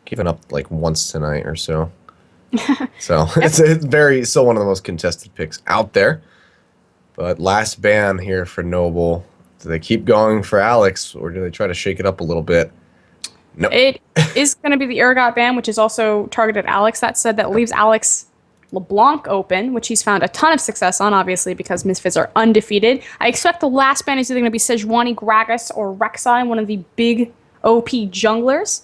given up like once tonight or so. So it's very still one of the most contested picks out there. But last ban here for Noble. Do they keep going for Alex, or do they try to shake it up a little bit? No. It is going to be the Ergot ban, which is also targeted Alex. That said, that leaves Alex LeBlanc open, which he's found a ton of success on, obviously, because Misfits are undefeated. I expect the last ban is either going to be Sejuani, Gragas, or Rek'Sai, one of the big OP junglers.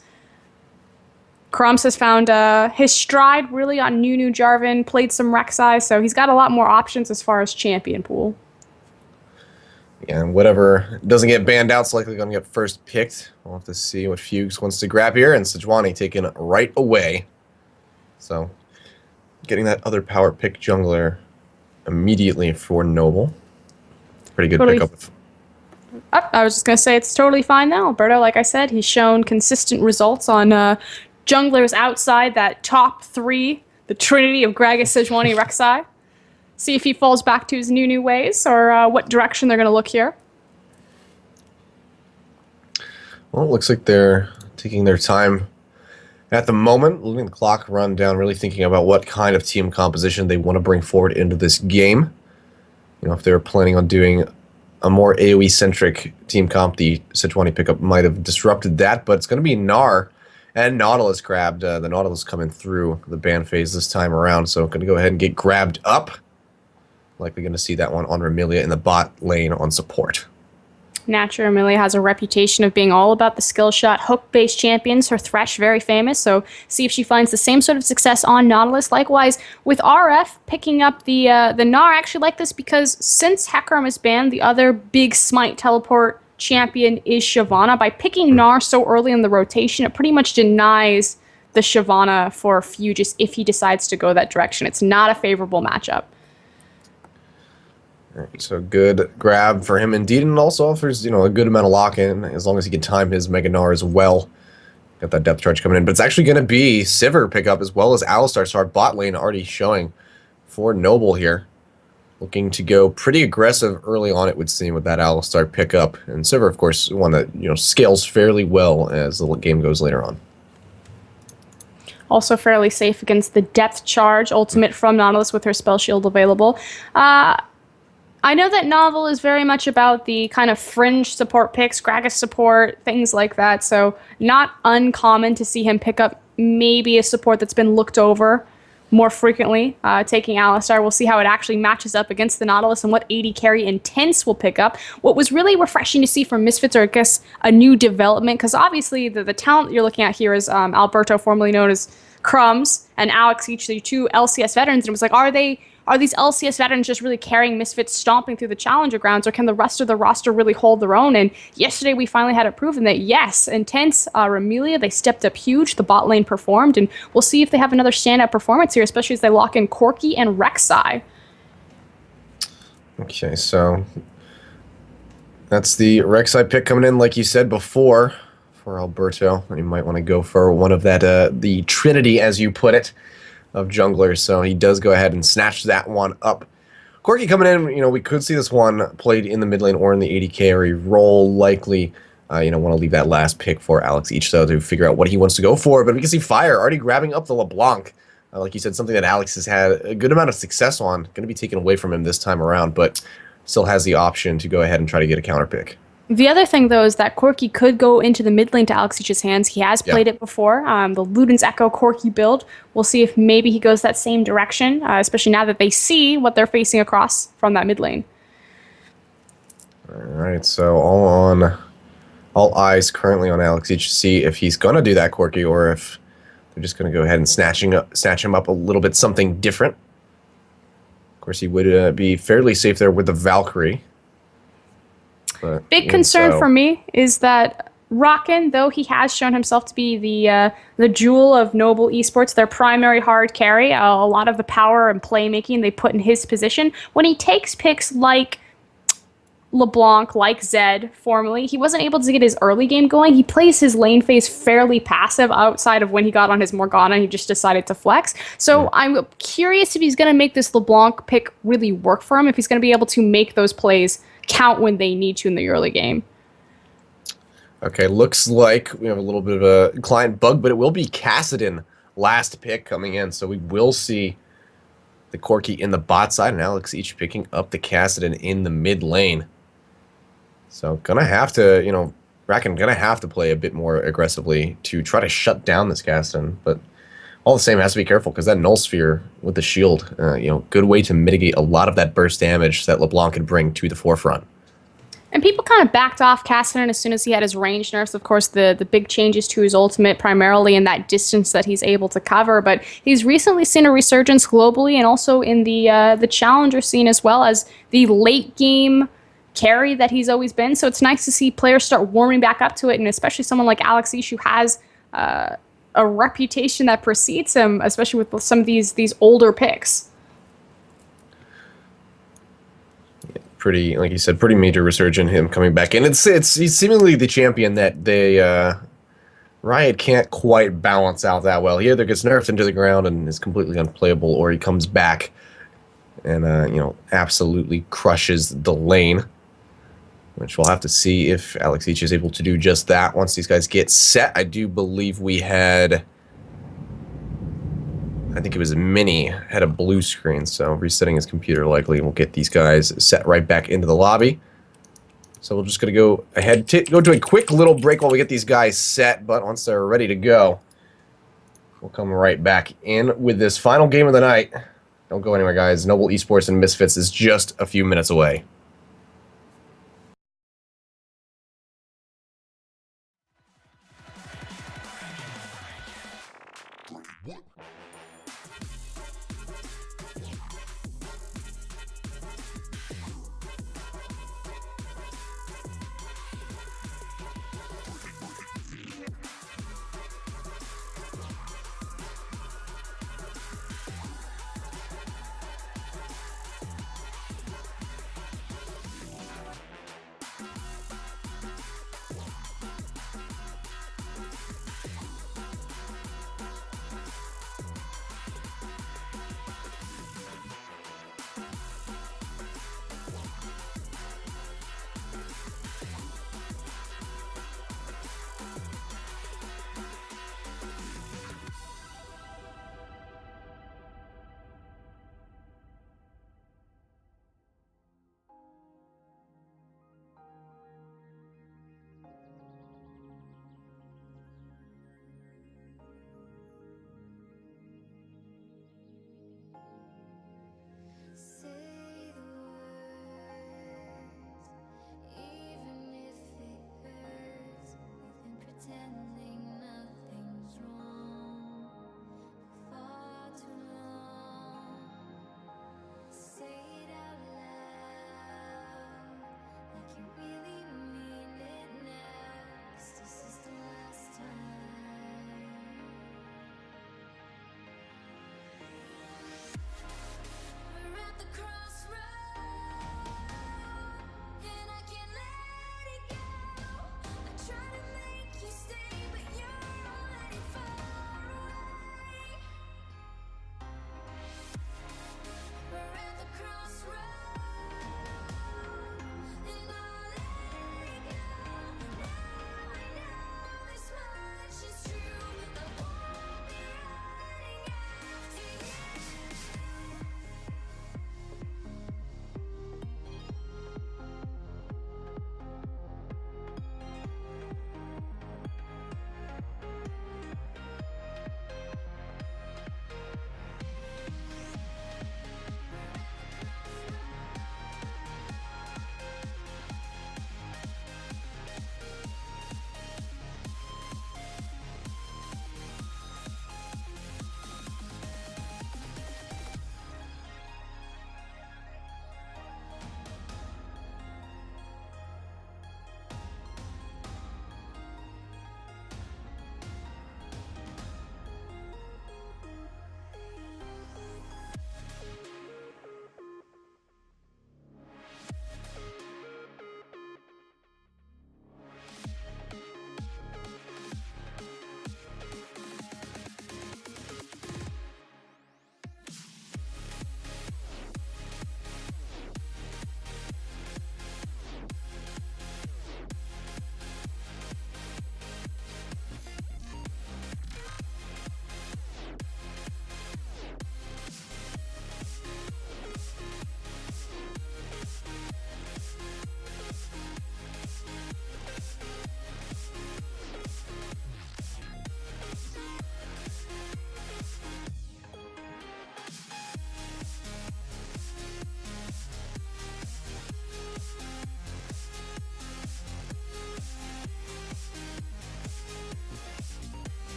Crumbs has found his stride really on Nunu Jarvan, played some Rek'Sai, so he's got a lot more options as far as champion pool. Yeah, and whatever doesn't get banned out is likely going to get first picked. We'll have to see what Fuchs wants to grab here, and Sejuani taken right away. So, getting that other power pick jungler immediately for Noble. Pretty good pickup. I was just going to say it's totally fine now. Alberto, like I said, he's shown consistent results on junglers outside that top three, the trinity of Gragas, Sejuani, Rek'Sai. See if he falls back to his new ways, or what direction they're going to look here. Well, it looks like they're taking their time at the moment, letting the clock run down, really thinking about what kind of team composition they want to bring forward into this game. You know, if they were planning on doing a more AoE-centric team comp, the Sejuani pickup might have disrupted that, but it's going to be Gnar and Nautilus grabbed. The Nautilus coming through the ban phase this time around, so going to go ahead and get grabbed up. Likely going to see that one on Remilia in the bot lane on support. Naturally, Remilia has a reputation of being all about the skill shot, hook-based champions. Her Thresh, very famous, so see if she finds the same sort of success on Nautilus. Likewise, with RF picking up the Gnar, I actually like this because since Hecarim is banned, the other big smite teleport champion is Shyvana. By picking Gnar so early in the rotation, it pretty much denies the Shyvana for Fugus if he decides to go that direction. It's not a favorable matchup. Right, so good grab for him indeed, and also offers, you know, a good amount of lock-in as long as he can time his Mega Gnar as well. Got that depth charge coming in, but it's actually going to be Sivir pickup as well as Alistar. So our bot lane already showing for Noble here. Looking to go pretty aggressive early on, it would seem, with that Alistar pickup. And Sivir, of course, one that, you know, scales fairly well as the game goes later on. Also fairly safe against the depth charge ultimate from Nautilus with her spell shield available. I know that Novel is very much about the kind of fringe support picks, Gragas support, things like that, so not uncommon to see him pick up maybe a support that's been looked over more frequently, taking Alistar. We'll see how it actually matches up against the Nautilus and what AD carry Intense will pick up. What was really refreshing to see from Misfits, or I guess a new development, because obviously the talent you're looking at here is Alberto, formerly known as Crumbs, and Alex, each the two LCS veterans, and it was like, are these LCS veterans just really carrying Misfits stomping through the Challenger grounds, or can the rest of the roster really hold their own? And yesterday we finally had it proven that yes, Intense, Remilia, they stepped up huge, the bot lane performed, and we'll see if they have another standout performance here, especially as they lock in Corki and Rek'Sai. Okay, so that's the Rek'Sai pick coming in, like you said before, for Alberto. You might want to go for one of that, the Trinity, as you put it, of junglers, so he does go ahead and snatch that one up. Corki coming in, you know, we could see this one played in the mid lane or in the AD carry role, likely. You know, want to leave that last pick for Alex each, though, to figure out what he wants to go for, but we can see Fire already grabbing up the LeBlanc. Like you said, something that Alex has had a good amount of success on, going to be taken away from him this time around, but still has the option to go ahead and try to get a counter pick. The other thing, though, is that Corki could go into the mid lane to Alexich's hands. He has played it before, the Luden's Echo Corki build. We'll see if maybe he goes that same direction, especially now that they see what they're facing across from that mid lane. All right, so all eyes currently on Alex to see if he's going to do that Corki, or if they're just going to go ahead and snatch him up a little bit something different. Of course, he would be fairly safe there with the Valkyrie. But big concern for me is that Rockin, though he has shown himself to be the jewel of Noble eSports, their primary hard carry, a lot of the power and playmaking they put in his position, when he takes picks like LeBlanc, like Zed, formerly, he wasn't able to get his early game going. He plays his lane phase fairly passive outside of when he got on his Morgana and he just decided to flex. So I'm curious if he's going to make this LeBlanc pick really work for him, if he's going to be able to make those plays count when they need to in the early game. Okay, looks like we have a little bit of a client bug, but it will be Cassidon last pick coming in. So we will see the Corki in the bot side, and Alex each picking up the Cassidon in the mid lane. So gonna have to, Bracken gonna have to play a bit more aggressively to try to shut down this Cassidon, but all the same has to be careful because that Null Sphere with the shield, good way to mitigate a lot of that burst damage that LeBlanc could bring to the forefront. And people kind of backed off Cassidy as soon as he had his range nerfs. Of course, the big changes to his ultimate, primarily in that distance that he's able to cover. But he's recently seen a resurgence globally and also in the challenger scene, as well as the late game carry that he's always been. So it's nice to see players start warming back up to it, and especially someone like Alex Ish, who has a reputation that precedes him, especially with some of these older picks. Pretty, like you said, pretty major resurgence, him coming back in. He's seemingly the champion that they Riot can't quite balance out that well. He either gets nerfed into the ground and is completely unplayable, or he comes back and absolutely crushes the lane. Which we'll have to see if Alex Each is able to do just that once these guys get set. I do believe we had, I think it was Mini had a blue screen, so resetting his computer likely will get these guys set right back into the lobby. So we're just going to go ahead, go to a quick little break while we get these guys set, but once they're ready to go, we'll come right back in with this final game of the night. Don't go anywhere, guys. Noble Esports and Misfits is just a few minutes away.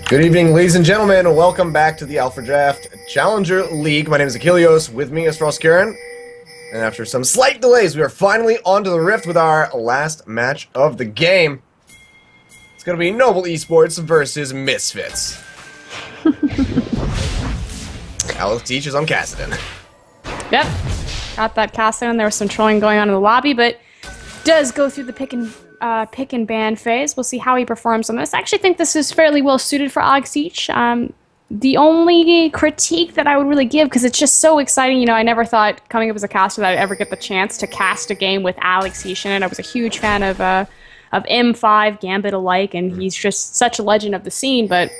Good evening, ladies and gentlemen. Welcome back to the AlphaDraft Challenger League. My name is Achilleos. With me is Karen. And after some slight delays, we are finally onto the Rift with our last match of the game. It's going to be NOB eSports versus Misfits. Alex Teach is on Kassadin. Yep, got that Kassadin. There was some trolling going on in the lobby, but does go through the pick and ban phase. We'll see how he performs on this. I actually think this is fairly well suited for Alex Teach. The only critique that I would really give, because it's just so exciting, you know, I never thought coming up as a caster that I'd ever get the chance to cast a game with Alex Teach, and I was a huge fan of M5, Gambit alike, and he's just such a legend of the scene, but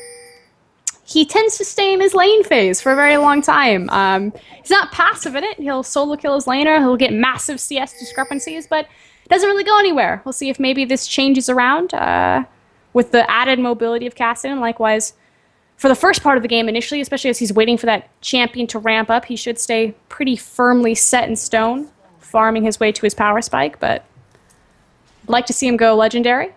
he tends to stay in his lane phase for a very long time. He's not passive in it. He'll solo kill his laner, he'll get massive CS discrepancies, but it doesn't really go anywhere. We'll see if maybe this changes around with the added mobility of Kassadin. Likewise, for the first part of the game initially, especially as he's waiting for that champion to ramp up, he should stay pretty firmly set in stone, farming his way to his power spike, but I'd like to see him go legendary.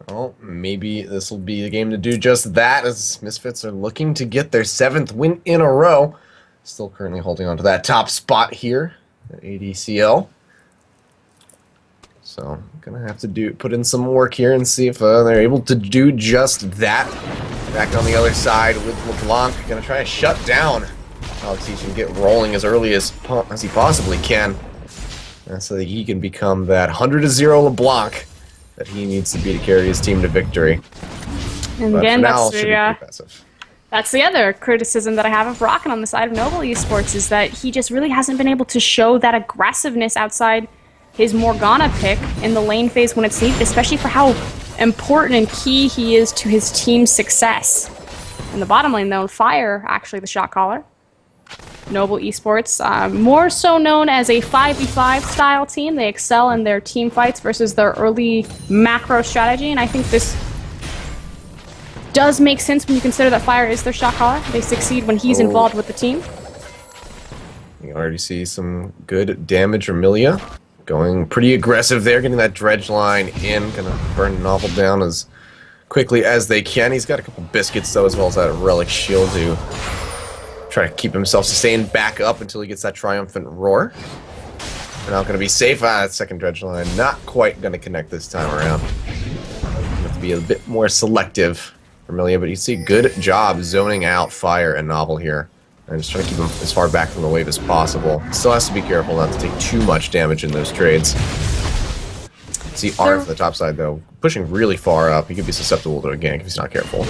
Well, maybe this will be the game to do just that, as Misfits are looking to get their 7th win in a row. Still currently holding on to that top spot here at ADCL. So I'm gonna have to put in some work here and see if they're able to do just that. Back on the other side with LeBlanc, gonna try to shut down Alex Teach and get rolling as early as he possibly can, so that he can become that 100-0 LeBlanc that he needs to be to carry his team to victory. And but again, for now, that's the other criticism that I have of Rocket on the side of NOB eSports, is that he just really hasn't been able to show that aggressiveness outside his Morgana pick in the lane phase when it's needed, especially for how important and key he is to his team's success. In the bottom lane, though, Fire, actually the shot caller. NOB eSports, more so known as a 5v5 style team. They excel in their team fights versus their early macro strategy, and I think this does make sense when you consider that Fire is their shot caller. They succeed when he's involved with the team. You already see some good damage from Milia. Going pretty aggressive there, getting that dredge line in, gonna burn Novel down as quickly as they can. He's got a couple biscuits though, as well as that relic shield to try to keep himself sustained back up until he gets that triumphant roar. They're not gonna be safe. That second dredge line not quite gonna connect this time around. Have to be a bit more selective for Milia, but you see good job zoning out Fire and Novel here. And just trying to keep him as far back from the wave as possible. Still has to be careful not to take too much damage in those trades. See Art from the top side, though, pushing really far up. He could be susceptible to a gank if he's not careful.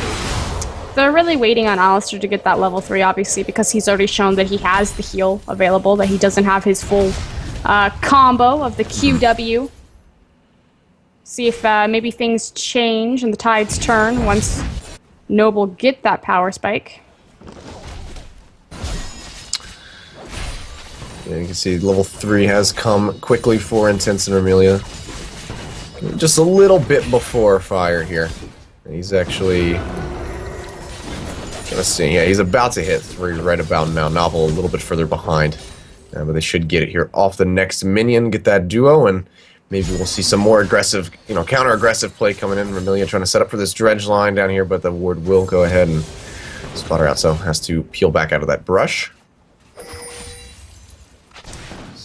They're really waiting on Alistair to get that level 3, obviously, because he's already shown that he has the heal available, that he doesn't have his full combo of the QW. See if maybe things change and the tides turn once NOB get that power spike. Yeah, you can see level 3 has come quickly for Intense and Amelia. Just a little bit before Fire here. He's actually Let's see. Yeah, he's about to hit. We're right about now. Novel a little bit further behind. But they should get it here off the next minion, get that duo, and maybe we'll see some more aggressive, counter-aggressive play coming in. Remilia trying to set up for this dredge line down here, but the ward will go ahead and spot her out, so has to peel back out of that brush.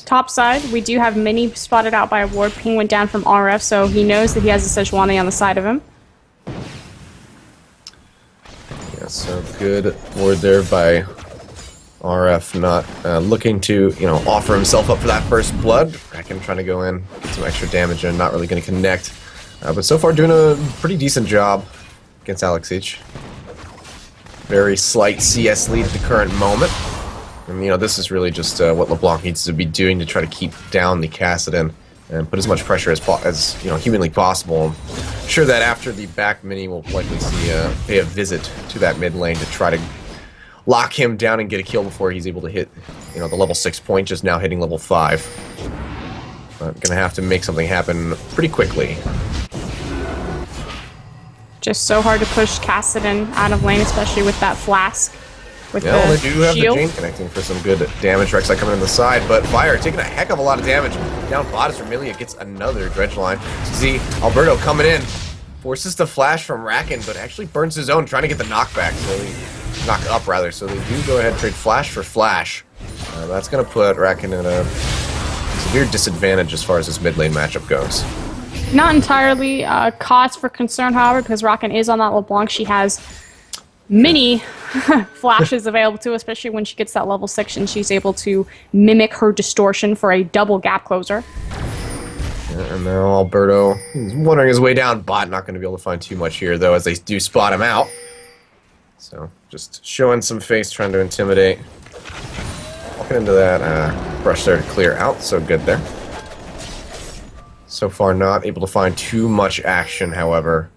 Top side, we do have Mini spotted out by a ward. Ping went down from RF, so he knows that he has a Sejuani on the side of him. Yeah, so good ward there by RF, not looking to, offer himself up for that first blood. Kraken trying to go in, get some extra damage and not really going to connect. But so far doing a pretty decent job against Alexic. Very slight CS lead at the current moment. And, this is really just what LeBlanc needs to be doing to try to keep down the Kassadin and put as much pressure as humanly possible. I'm sure that after the back mini, we'll likely see pay a visit to that mid lane to try to lock him down and get a kill before he's able to hit, the level 6 point, just now hitting level 5. But gonna have to make something happen pretty quickly. Just so hard to push Kassadin out of lane, especially with that flask. With yeah, well, they do have shield. the chain connecting for some good damage. Rek'Sai coming in the side, but Fire taking a heck of a lot of damage. Down bot as Remilia gets another dredge line. See Alberto coming in, forces the flash from Rakan, but actually burns his own, trying to get the knockback. Knock up rather. So they do go ahead and trade flash for flash. That's going to put Rakan in a severe disadvantage as far as his mid lane matchup goes. Not entirely cause for concern, however, because Rakan is on that LeBlanc. She has many flashes available to, especially when she gets that level 6 and she's able to mimic her distortion for a double gap closer. Yeah, and now Alberto is wandering his way down bot. Not going to be able to find too much here, though, as they do spot him out. So just showing some face, trying to intimidate. Walking into that brush there to clear out, so good there. So far not able to find too much action, however.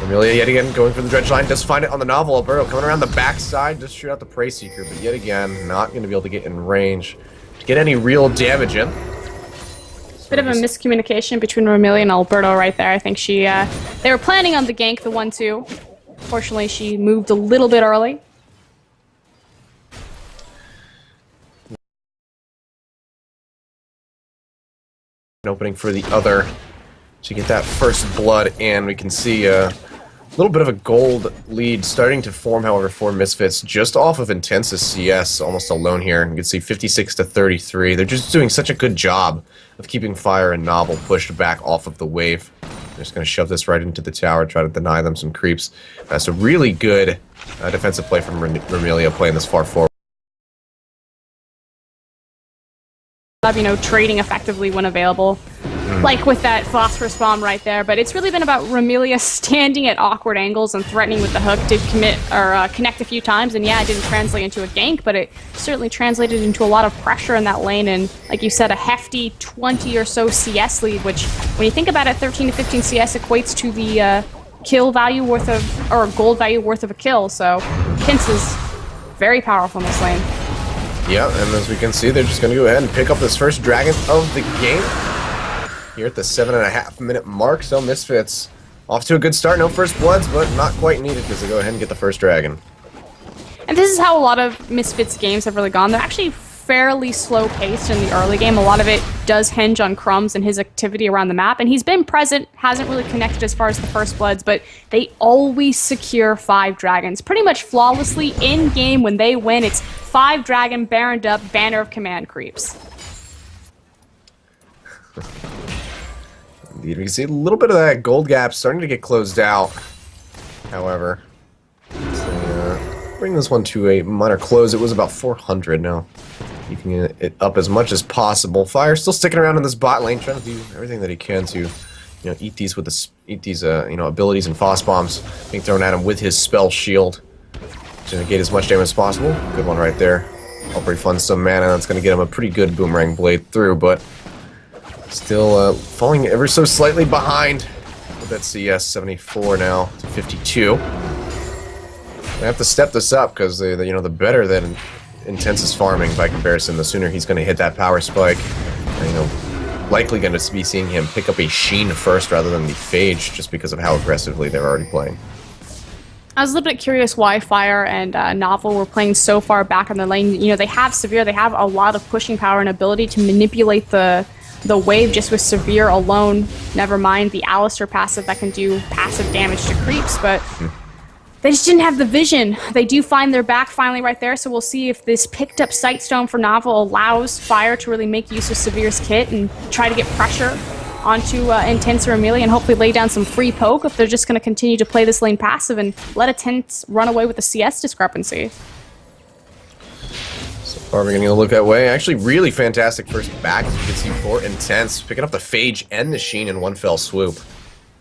Remilia yet again going for the dredge line, does find it on the Novel. Alberto coming around the backside, just shoot out the Prey Seeker, but yet again not going to be able to get in range to get any real damage in. Bit of a miscommunication between Remilia and Alberto right there. I think they were planning on the gank, the 1-2. Fortunately, she moved a little bit early. Opening for the other to get that first blood, and we can see a little bit of a gold lead starting to form, however, for Misfits, just off of Intense's CS, almost alone here. You can see 56 to 33. They're just doing such a good job of keeping Fire and Novel pushed back off of the wave. They're just going to shove this right into the tower, try to deny them some creeps. So really good defensive play from Remilia playing this far forward. Trading effectively when available, like with that phosphorus bomb right there. But it's really been about Remilia standing at awkward angles and threatening with the hook. Did connect a few times, and yeah, it didn't translate into a gank, but it certainly translated into a lot of pressure in that lane. And like you said, a hefty 20 or so CS lead, which when you think about it, 13 to 15 CS equates to the kill value worth of, or gold value worth of a kill. So Pins is very powerful in this lane. Yeah, and as we can see, they're just going to go ahead and pick up this first dragon of the game here at the 7.5 minute mark. So Misfits off to a good start. No first bloods, but not quite needed because they go ahead and get the first dragon. And this is how a lot of Misfits games have really gone. They're actually fairly slow paced in the early game. A lot of it does hinge on Crumbs and his activity around the map, and he's been present, hasn't really connected as far as the first bloods, but they always secure 5 dragons pretty much flawlessly in game. When they win, it's 5 dragon baroned up banner of command creeps. Indeed, we can see a little bit of that gold gap starting to get closed out, however. So, bring this one to a minor close. It was about 400 now. Keeping it up as much as possible. Fire still sticking around in this bot lane, trying to do everything that he can to, eat these abilities and Foss bombs being thrown at him with his spell shield to negate as much damage as possible. Good one right there. Hopefully funds some mana. That's going to get him a pretty good boomerang blade through, but still falling ever so slightly behind with that CS. 74 now to 52. They have to step this up because the better that Intense is farming by comparison, the sooner he's going to hit that power spike. And, likely going to be seeing him pick up a Sheen first rather than the Phage, just because of how aggressively they're already playing. I was a little bit curious why Fire and Novel were playing so far back in the lane. You know, they have Severe, they have a lot of pushing power and ability to manipulate the wave just with Severe alone. Never mind the Alistair passive that can do passive damage to creeps, but they just didn't have the vision. They do find their back finally right there, so we'll see if this picked up Sightstone for Novel allows Fire to really make use of Severe's kit and try to get pressure onto Intense or Amelia and hopefully lay down some free poke if they're just going to continue to play this lane passive and let Intense run away with the CS discrepancy. So far we're getting a look that way. Actually really fantastic first back, as you can see, for Intense, picking up the Phage and the Sheen in one fell swoop.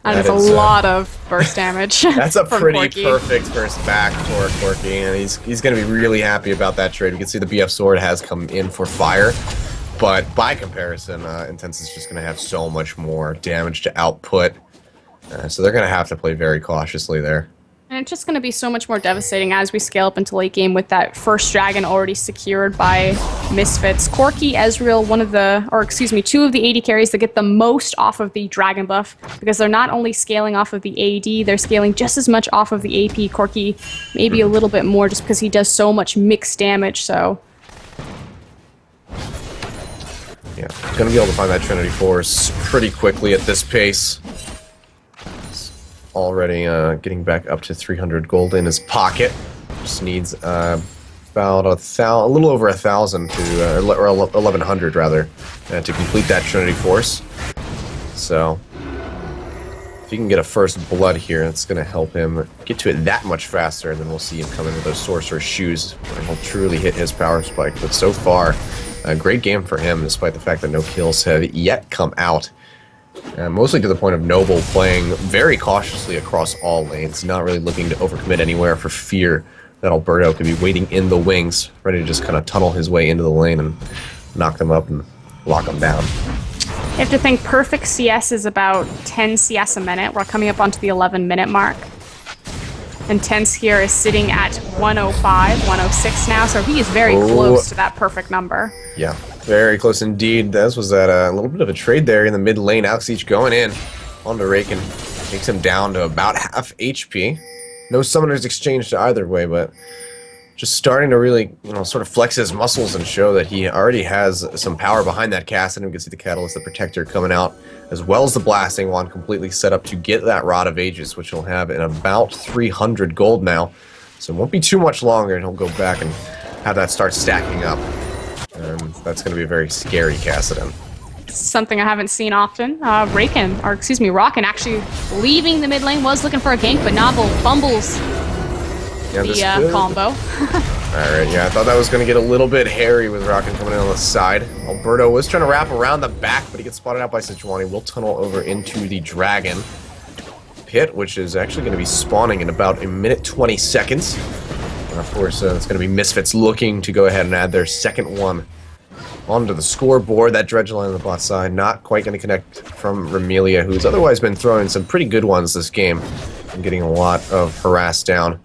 That is a lot of burst damage. That's a pretty Corki. perfect first back for Corki, and he's going to be really happy about that trade. We can see the BF Sword has come in for Fire. But by comparison, Intense is just going to have so much more damage to output. So they're going to have to play very cautiously there. And it's just going to be so much more devastating as we scale up into late game with that first dragon already secured by Misfits. Corki, Ezreal, two of the AD carries that get the most off of the dragon buff, because they're not only scaling off of the AD, they're scaling just as much off of the AP. Corki maybe a little bit more just because he does so much mixed damage, so... Yeah, he's going to be able to find that Trinity Force pretty quickly at this pace. He's already getting back up to 300 gold in his pocket. Just needs about a little over 1,000 to, or 1,100 rather, to complete that Trinity Force. So, if he can get a first blood here, it's going to help him get to it that much faster, and then we'll see him come in with those Sorcerer's Shoes, and he'll truly hit his power spike. But so far, a great game for him, despite the fact that no kills have yet come out. Mostly to the point of Noble playing very cautiously across all lanes, not really looking to overcommit anywhere for fear that Alberto could be waiting in the wings, ready to just kind of tunnel his way into the lane and knock them up and lock them down. You have to think perfect CS is about 10 CS a minute. We're coming up onto the 11-minute mark. Intense here is sitting at 105, 106 now, so he is very close to that perfect number. Yeah, very close indeed. This was at a little bit of a trade there in the mid lane. Alex Each going in onto Raken, takes him down to about half HP. No summoners exchanged either way, but just starting to really, sort of flex his muscles and show that he already has some power behind that cast. And we can see the Catalyst, the Protector coming out, as well as the Blasting Wand completely set up to get that Rod of Ages, which he'll have in about 300 gold now. So it won't be too much longer, and he'll go back and have that start stacking up. And that's going to be a very scary Kassadin. Something I haven't seen often. Rockin actually leaving the mid lane, was looking for a gank, but Novel fumbles the combo. Alright, yeah, I thought that was going to get a little bit hairy with Rockin coming in on the side. Alberto was trying to wrap around the back, but he gets spotted out by Sejuani. Will tunnel over into the Dragon Pit, which is actually going to be spawning in about a minute 20 seconds. And of course, it's going to be Misfits looking to go ahead and add their second one onto the scoreboard. That dredge line on the bot side not quite going to connect from Remelia, who's otherwise been throwing some pretty good ones this game and getting a lot of harass down.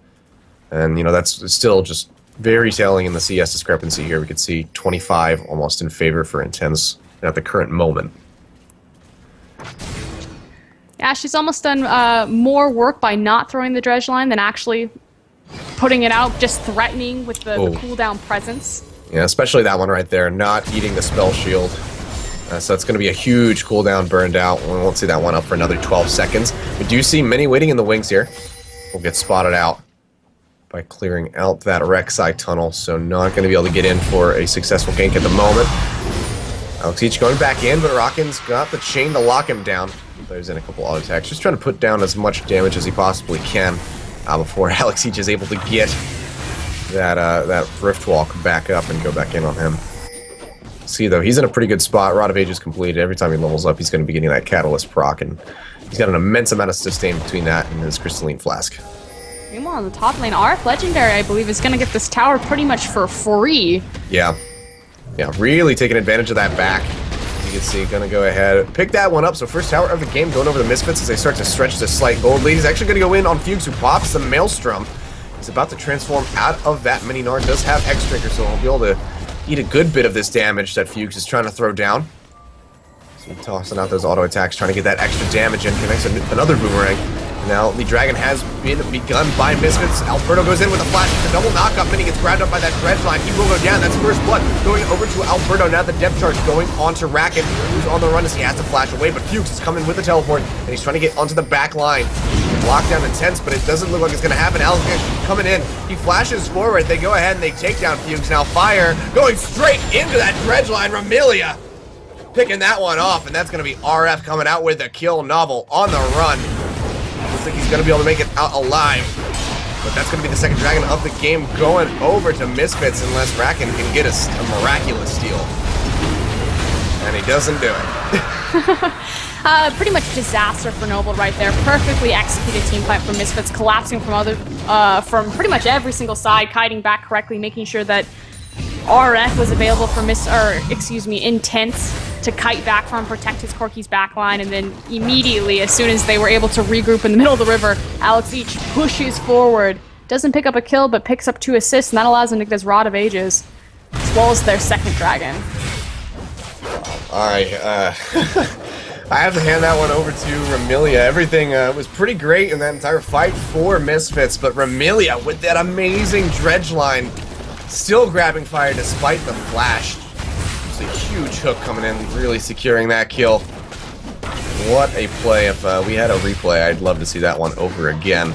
And, that's still just very telling in the CS discrepancy here. We could see 25 almost in favor for Intense at the current moment. Yeah, she's almost done more work by not throwing the dredge line than actually putting it out, just threatening with the cooldown presence. Yeah, especially that one right there, not eating the spell shield. So it's going to be a huge cooldown burned out. We won't see that one up for another 12 seconds. We do see many waiting in the wings here. We'll get spotted out by clearing out that Rek'Sai tunnel, so not going to be able to get in for a successful gank at the moment. Alex Each going back in, but Rockin's got the chain to lock him down. There's in a couple auto attacks, just trying to put down as much damage as he possibly can before Alex Each is able to get that Rift Walk back up and go back in on him. See, though, he's in a pretty good spot. Rod of Ages completed. Every time he levels up, he's going to be getting that Catalyst proc, and he's got an immense amount of sustain between that and his Crystalline Flask. Meanwhile, on the top lane, RF Legendary, I believe, is going to get this tower pretty much for free. Yeah, really taking advantage of that back. You can see, going to go ahead, pick that one up. So first tower of the game going over the Misfits as they start to stretch this slight gold lead. He's actually going to go in on Fuchs, who pops the Maelstrom. He's about to transform out of that mini Nard. Does have X-Trigger, so he'll be able to eat a good bit of this damage that Fuchs is trying to throw down. So tossing out those auto attacks, trying to get that extra damage in. Connects another boomerang. Now, the Dragon has been begun by Misfits. Alberto goes in with a flash. The double knockup. Mini gets grabbed up by that dredge line. He will go down. That's first blood. Going over to Alberto. Now the depth charge going onto Racket, who's on the run as he has to flash away. But Fuchs is coming with the teleport, and he's trying to get onto the back line. Lockdown intense, but it doesn't look like it's going to happen. Alex coming in. He flashes forward. They go ahead and they take down Fuchs. Now Fire going straight into that dredge line. Ramilia picking that one off, and that's going to be RF coming out with a kill. Novel on the run. Looks like he's going to be able to make it out alive. But that's going to be the second Dragon of the game going over to Misfits unless Racken can get a miraculous steal. And he doesn't do it. Pretty much disaster for Noble right there. Perfectly executed team fight from Misfits, collapsing from pretty much every single side, kiting back correctly, making sure that RF was available for Intense to kite back from, protect his Corky's backline, and then immediately, as soon as they were able to regroup in the middle of the river, Alex Each pushes forward. Doesn't pick up a kill, but picks up 2 assists, and that allows him to get his Rod of Ages, as well as their second Dragon. Alright, I have to hand that one over to Ramilia. Everything was pretty great in that entire fight for Misfits, but Ramilia with that amazing dredge line, still grabbing fire despite the flash. It's a huge hook coming in, really securing that kill. What a play. If we had a replay, I'd love to see that one over again.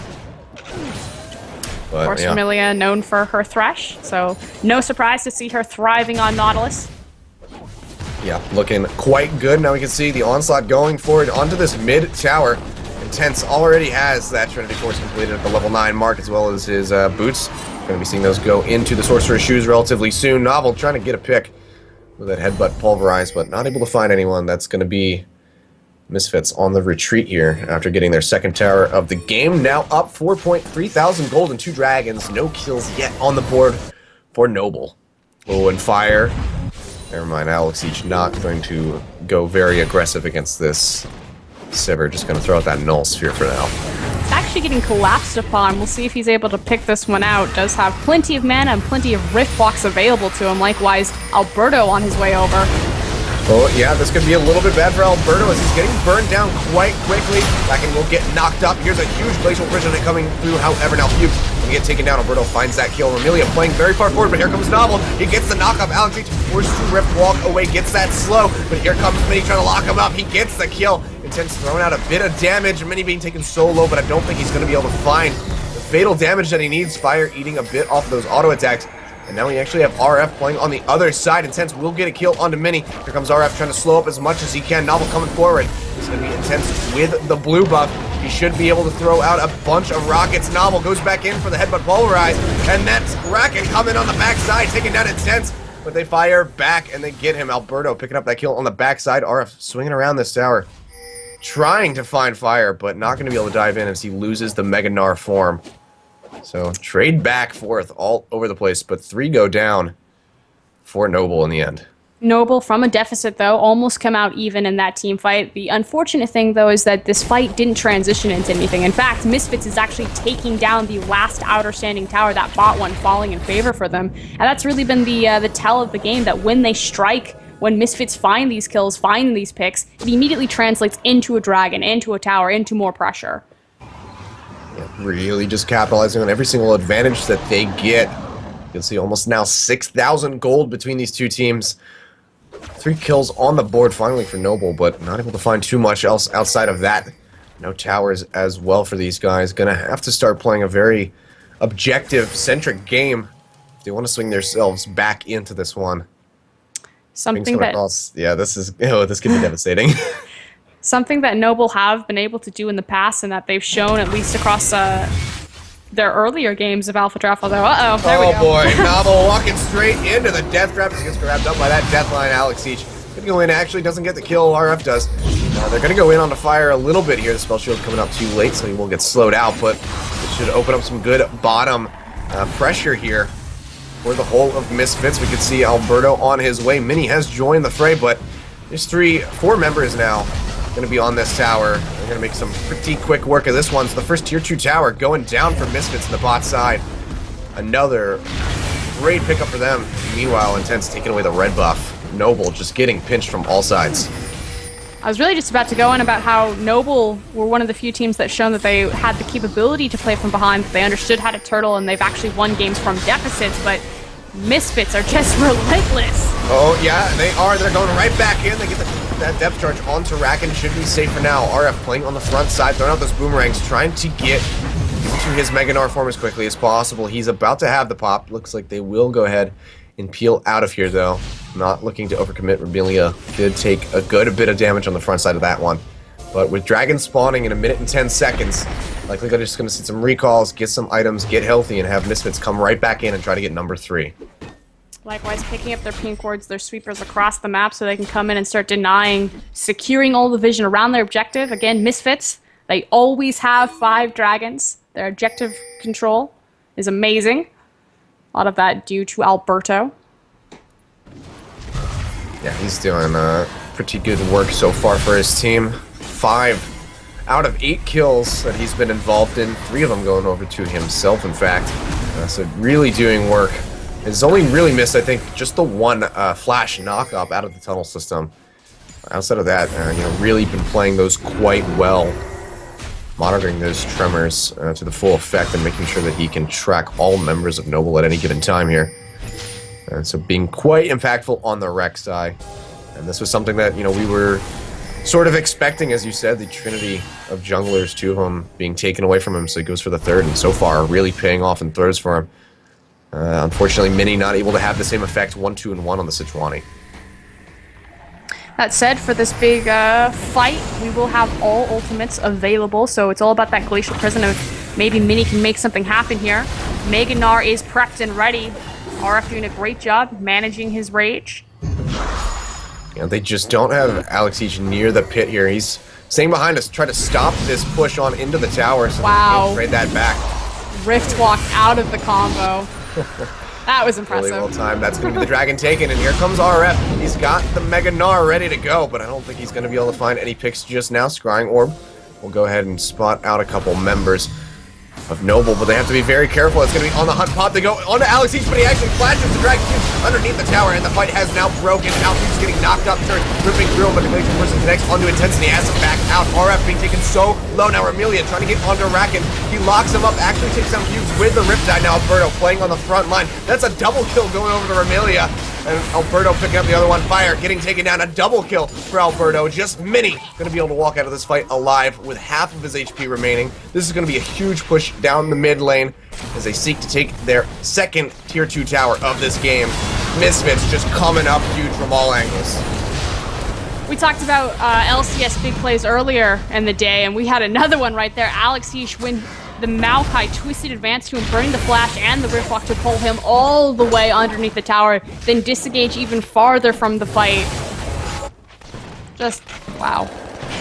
But, of course, yeah. Ramilia known for her Thresh, so no surprise to see her thriving on Nautilus. Yeah, looking quite good. Now we can see the onslaught going forward onto this mid tower. Intense already has that Trinity Force completed at the level 9 mark, as well as his boots. Going to be seeing those go into the Sorcerer's Shoes relatively soon. Novel trying to get a pick with that headbutt pulverized, but not able to find anyone. That's going to be Misfits on the retreat here after getting their second tower of the game. Now up 4.3 thousand gold and 2 dragons. No kills yet on the board for Noble. Oh, and Fire. Never mind, Alex Each not going to go very aggressive against this Sivir. Just going to throw out that Null Sphere for now. It's actually getting collapsed upon. We'll see if he's able to pick this one out. Does have plenty of mana and plenty of Rift Blocks available to him. Likewise, Alberto on his way over. Oh, yeah, this could be a little bit bad for Alberto as he's getting burned down quite quickly. Racken will get knocked up. Here's a huge Glacial Prison coming through. However, now Fuchs will get taken down. Alberto finds that kill. Ramilia playing very far forward, but here comes Novel. He gets the knock-up. Alex Each forced to Rift Walk away, gets that slow, but here comes Mini trying to lock him up. He gets the kill. Intense throwing out a bit of damage. Mini being taken so low, but I don't think he's going to be able to find the fatal damage that he needs. Fire eating a bit off of those auto attacks. And now we actually have RF playing on the other side. Intense will get a kill onto Mini. Here comes RF trying to slow up as much as he can. Novel coming forward. It's going to be Intense with the blue buff. He should be able to throw out a bunch of rockets. Novel goes back in for the headbutt pulverize. And that's Racket coming on the backside, taking down Intense. But they fire back and they get him. Alberto picking up that kill on the backside. RF swinging around this tower, trying to find Fire, but not going to be able to dive in as he loses the Mega Gnar form. So trade back forth all over the place, but 3 go down for Noble in the end. Noble, from a deficit though, almost come out even in that team fight. The unfortunate thing though is that this fight didn't transition into anything. In fact, Misfits is actually taking down the last outer standing tower, that bot one falling in favor for them. And that's really been the tell of the game, that when they strike, when Misfits find these kills, find these picks, it immediately translates into a dragon, into a tower, into more pressure. Really just capitalizing on every single advantage that they get. You can see almost now 6,000 gold between these two teams. 3 kills on the board finally for Noble, but not able to find too much else outside of that. No towers as well for these guys. Gonna have to start playing a very objective-centric game if they want to swing themselves back into this one. Something that... Yeah, this could be devastating. Something that Noble have been able to do in the past, and that they've shown at least across their earlier games of AlphaDraft. Although, there we go. Oh boy, Novel walking straight into the death trap. He gets grabbed up by that death line. Alex Each gonna go in, actually doesn't get the kill. RF does. They're gonna go in on the Fire a little bit here. The spell shield coming up too late, so he will get slowed out, but it should open up some good bottom pressure here for the whole of Misfits. We could see Alberto on his way. Mini has joined the fray, but there's 4 members now going to be on this tower. They're going to make some pretty quick work of this one. So the first tier 2 tower going down for Misfits in the bot side. Another great pickup for them. Meanwhile, Intense taking away the red buff. Noble just getting pinched from all sides. I was really just about to go in about how Noble were one of the few teams that shown that they had the capability to play from behind, that they understood how to turtle, and they've actually won games from deficits, but Misfits are just relentless. Oh, yeah, they are. They're going right back in. They get that depth charge onto Racken. Should be safe for now. RF playing on the front side, throwing out those boomerangs, trying to get into his Mega Gnar form as quickly as possible. He's about to have the pop. Looks like they will go ahead and peel out of here, though. Not looking to overcommit. Remelia did take a good bit of damage on the front side of that one. But with Dragon spawning in 1 minute and 10 seconds, likely they're just going to see some recalls, get some items, get healthy, and have Misfits come right back in and try to get number 3. Likewise, picking up their pink wards, their sweepers across the map so they can come in and start denying, securing all the vision around their objective. Again, Misfits, they always have 5 dragons. Their objective control is amazing. A lot of that due to Alberto. Yeah, he's doing pretty good work so far for his team. 5 out of 8 kills that he's been involved in. 3 of them going over to himself, in fact. So really doing work. He's only really missed, I think, just the one flash knock-up out of the tunnel system. Outside of that, you know, really been playing those quite well. Monitoring those tremors to the full effect and making sure that he can track all members of Noble at any given time here. And so being quite impactful on the rec side. And this was something that, you know, we were sort of expecting, as you said, the trinity of junglers, 2 of them being taken away from him, so he goes for the 3rd, and so far really paying off in throws for him. Unfortunately, Mini not able to have the same effect 1, 2, and 1 on the Sejuani. That said, for this big fight, we will have all ultimates available, so it's all about that Glacial Prison of maybe Mini can make something happen here. Mega Gnar is prepped and ready. RF doing a great job managing his rage. Yeah, they just don't have Alexej near the pit here. He's staying behind us, try to stop this push on into the tower, so wow. Trade that back. Rift walk out of the combo. That was impressive. Really well timed. That's going to be the dragon taken, and here comes RF. He's got the Mega Gnar ready to go, but I don't think he's going to be able to find any picks just now. Scrying Orb will go ahead and spot out a couple members of Noble, but they have to be very careful. It's going to be on the hunt pop. They go onto Alexej, but he actually flashes the dragon underneath the tower, and the fight has now broken. Alexej's getting knocked up, turns, ripping through him, but the Glacial Person connects onto Intensity, has him back out. RF being taken so low now. Remelia trying to get onto Racken. He locks him up, actually takes down Fuchs with the Riptide. Now Alberto playing on the front line. That's a double kill going over to Remelia. And Alberto picking up the other one. Fire getting taken down. A double kill for Alberto. Just Mini going to be able to walk out of this fight alive with half of his HP remaining. This is going to be a huge push down the mid lane as they seek to take their 2nd tier 2 tower of this game. Misfits just coming up huge from all angles. We talked about LCS big plays earlier in the day, and we had another one right there. Alexej when the Maokai twisted advance to him, burning the flash and the Riftwalk to pull him all the way underneath the tower, then disengage even farther from the fight. Just, wow.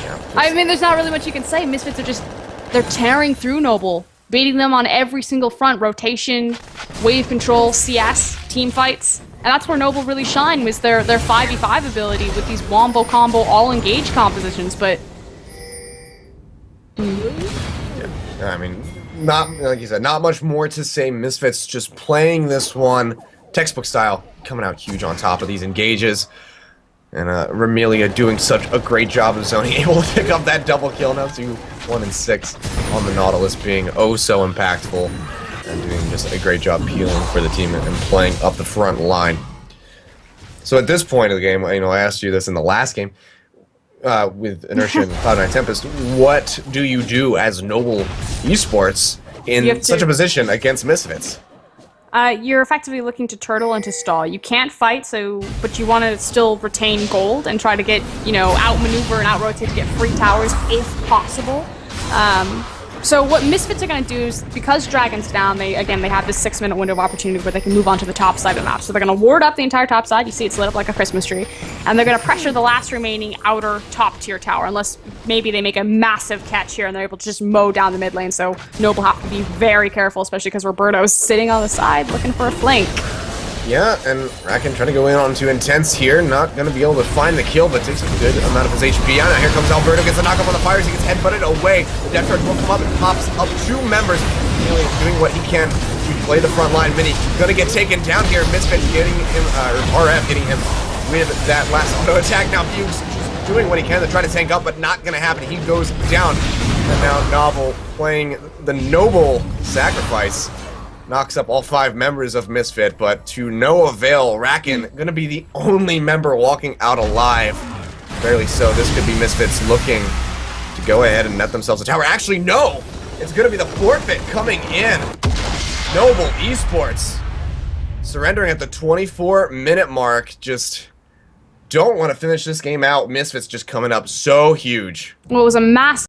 Yeah, I mean, there's not really much you can say. Misfits are they're tearing through Noble, beating them on every single front. Rotation, wave control, CS, team fights. And that's where Noble really shined, was their 5v5 ability with these wombo combo all engage compositions, but... Yeah, I mean, not, like you said, not much more to say. Misfits just playing this one textbook style, coming out huge on top of these engages. And Remelia doing such a great job of zoning, able to pick up that double kill now to 1 and 6 on the Nautilus, being oh so impactful and doing just a great job peeling for the team and playing up the front line. So at this point of the game, you know, I asked you this in the last game with Inertia and Cloud9 Tempest. What do you do as Noble eSports in such a position against Misfits? You're effectively looking to turtle and to stall. You can't fight, but you want to still retain gold and try to get, you know, outmaneuver and outrotate to get free towers if possible. So what Misfits are going to do is, because Dragon's down, they have this 6-minute window of opportunity where they can move on to the top side of the map. So they're going to ward up the entire top side. You see it's lit up like a Christmas tree. And they're going to pressure the last remaining outer top tier tower, unless maybe they make a massive catch here and they're able to just mow down the mid lane. So Noble have to be very careful, especially because Roberto's sitting on the side looking for a flank. Yeah, and Racken trying to go in onto Intense here. Not going to be able to find the kill, but takes a good amount of his HP out. Now here comes Alberto, gets a knock-up on the fires. He gets headbutted away. The death charge will come up and pops up 2 members. Really doing what he can to play the front line. Mini going to get taken down here. Misfits getting him, RF getting him with that last auto attack. Now Fuchs just doing what he can to try to tank up, but not going to happen. He goes down. And now Novel playing the noble sacrifice. Knocks up all 5 members of Misfit, but to no avail. Racken going to be the only member walking out alive. Barely so. This could be Misfits looking to go ahead and net themselves a tower. Actually, no! It's going to be the forfeit coming in. Noble eSports surrendering at the 24-minute mark. Just don't want to finish this game out. Misfits just coming up so huge. Well, it was a massive